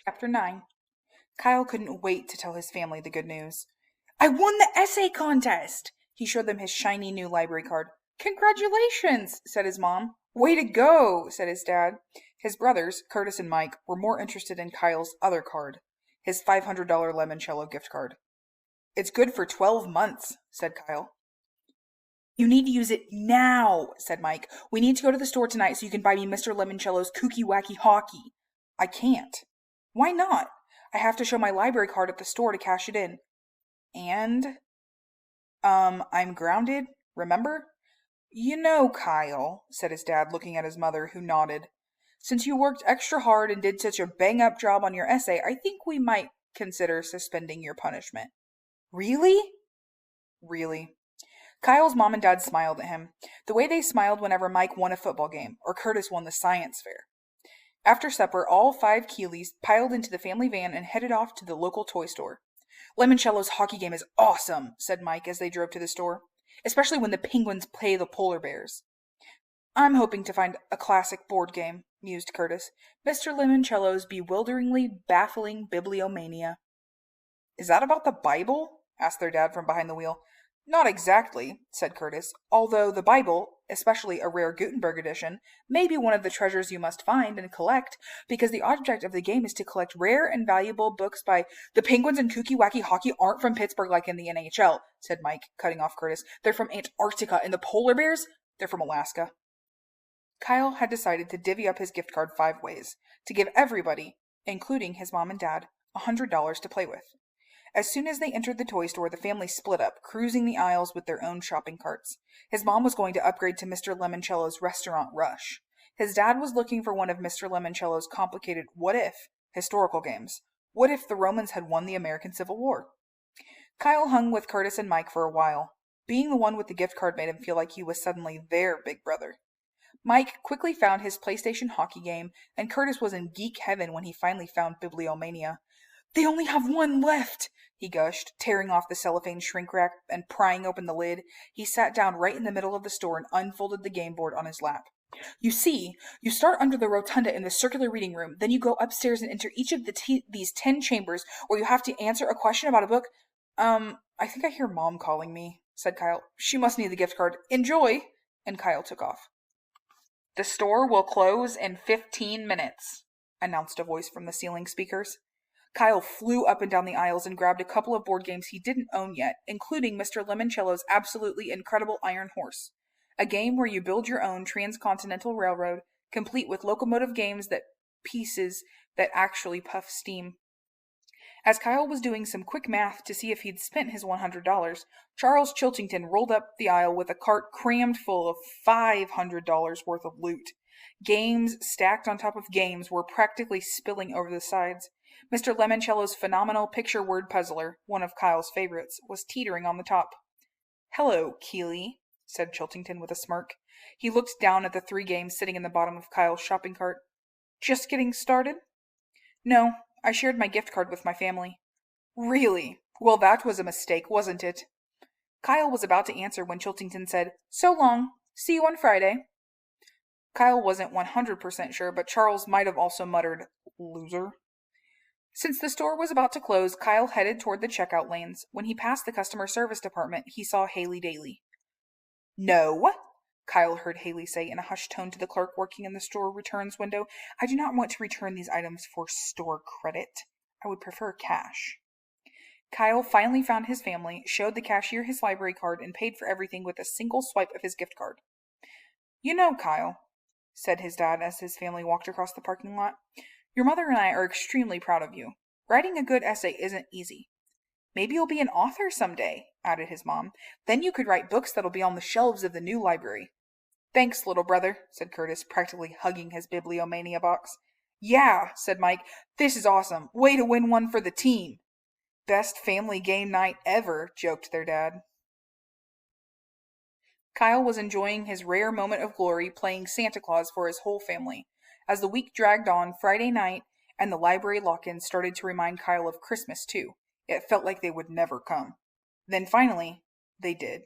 Chapter 9. Kyle couldn't wait to tell his family the good news. I won the essay contest! He showed them his shiny new library card. Congratulations, said his mom. Way to go, said his dad. His brothers, Curtis and Mike, were more interested in Kyle's other card, his $500 Lemoncello gift card. It's good for 12 months, said Kyle. You need to use it now, said Mike. We need to go to the store tonight so you can buy me Mr. Lemoncello's kooky wacky hockey. I can't. Why not? I have to show my library card at the store to cash it in. And? I'm grounded, remember? You know, Kyle, said his dad, looking at his mother, who nodded. Since you worked extra hard and did such a bang-up job on your essay, I think we might consider suspending your punishment. Really? Really. Kyle's mom and dad smiled at him, the way they smiled whenever Mike won a football game or Curtis won the science fair. After supper, all 5 Keeleys piled into the family van and headed off to the local toy store. Lemoncello's hockey game is awesome, said Mike as they drove to the store, especially when the Penguins play the polar bears. I'm hoping to find a classic board game, mused Curtis. Mr. Lemoncello's bewilderingly baffling bibliomania. Is that about the Bible? Asked their dad from behind the wheel. Not exactly, said Curtis, although the Bible, especially a rare Gutenberg edition, may be one of the treasures you must find and collect, because the object of the game is to collect rare and valuable books by the Penguins and Kooky Wacky Hockey aren't from Pittsburgh like in the NHL, said Mike, cutting off Curtis. They're from Antarctica, and the polar bears? They're from Alaska. Kyle had decided to divvy up his gift card 5 ways, to give everybody, including his mom and dad, $100 to play with. As soon as they entered the toy store, the family split up, cruising the aisles with their own shopping carts. His mom was going to upgrade to Mr. Lemoncello's Restaurant Rush. His dad was looking for one of Mr. Lemoncello's complicated what-if historical games. What if the Romans had won the American Civil War? Kyle hung with Curtis and Mike for a while. Being the one with the gift card made him feel like he was suddenly their big brother. Mike quickly found his PlayStation hockey game, and Curtis was in geek heaven when he finally found Bibliomania. They only have one left, he gushed, tearing off the cellophane shrink wrap and prying open the lid. He sat down right in the middle of the store and unfolded the game board on his lap. You see, you start under the rotunda in the circular reading room, then you go upstairs and enter each of these 10 chambers where you have to answer a question about a book. I think I hear Mom calling me, said Kyle. She must need the gift card. Enjoy! And Kyle took off. The store will close in 15 minutes, announced a voice from the ceiling speakers. Kyle flew up and down the aisles and grabbed a couple of board games he didn't own yet, including Mr. Lemoncello's absolutely incredible Iron Horse, a game where you build your own transcontinental railroad, complete with locomotive games that pieces that actually puff steam. As Kyle was doing some quick math to see if he'd spent his $100, Charles Chiltington rolled up the aisle with a cart crammed full of $500 worth of loot. Games stacked on top of games were practically spilling over the sides. Mr. Lemoncello's phenomenal picture word puzzler, one of Kyle's favorites, was teetering on the top. Hello, Keeley, said Chiltington with a smirk. He looked down at the 3 games sitting in the bottom of Kyle's shopping cart. Just getting started? No, I shared my gift card with my family. Really? Well, that was a mistake, wasn't it? Kyle was about to answer when Chiltington said, So long. See you on Friday. Kyle wasn't 100% sure, but Charles might have also muttered, Loser. Since the store was about to close, Kyle headed toward the checkout lanes. When he passed the customer service department, he saw Haley Daly. No, Kyle heard Haley say in a hushed tone to the clerk working in the store returns window. I do not want to return these items for store credit. I would prefer cash. Kyle finally found his family, showed the cashier his library card, and paid for everything with a single swipe of his gift card. You know, Kyle, said his dad as his family walked across the parking lot, your mother and I are extremely proud of you. Writing a good essay isn't easy. Maybe you'll be an author someday, added his mom. Then you could write books that'll be on the shelves of the new library. Thanks, little brother, said Curtis, practically hugging his Bibliomania box. Yeah, said Mike. This is awesome. Way to win one for the team. Best family game night ever, joked their dad. Kyle was enjoying his rare moment of glory playing Santa Claus for his whole family. As the week dragged on, Friday night and the library lock-ins started to remind Kyle of Christmas, too. It felt like they would never come. Then finally, they did.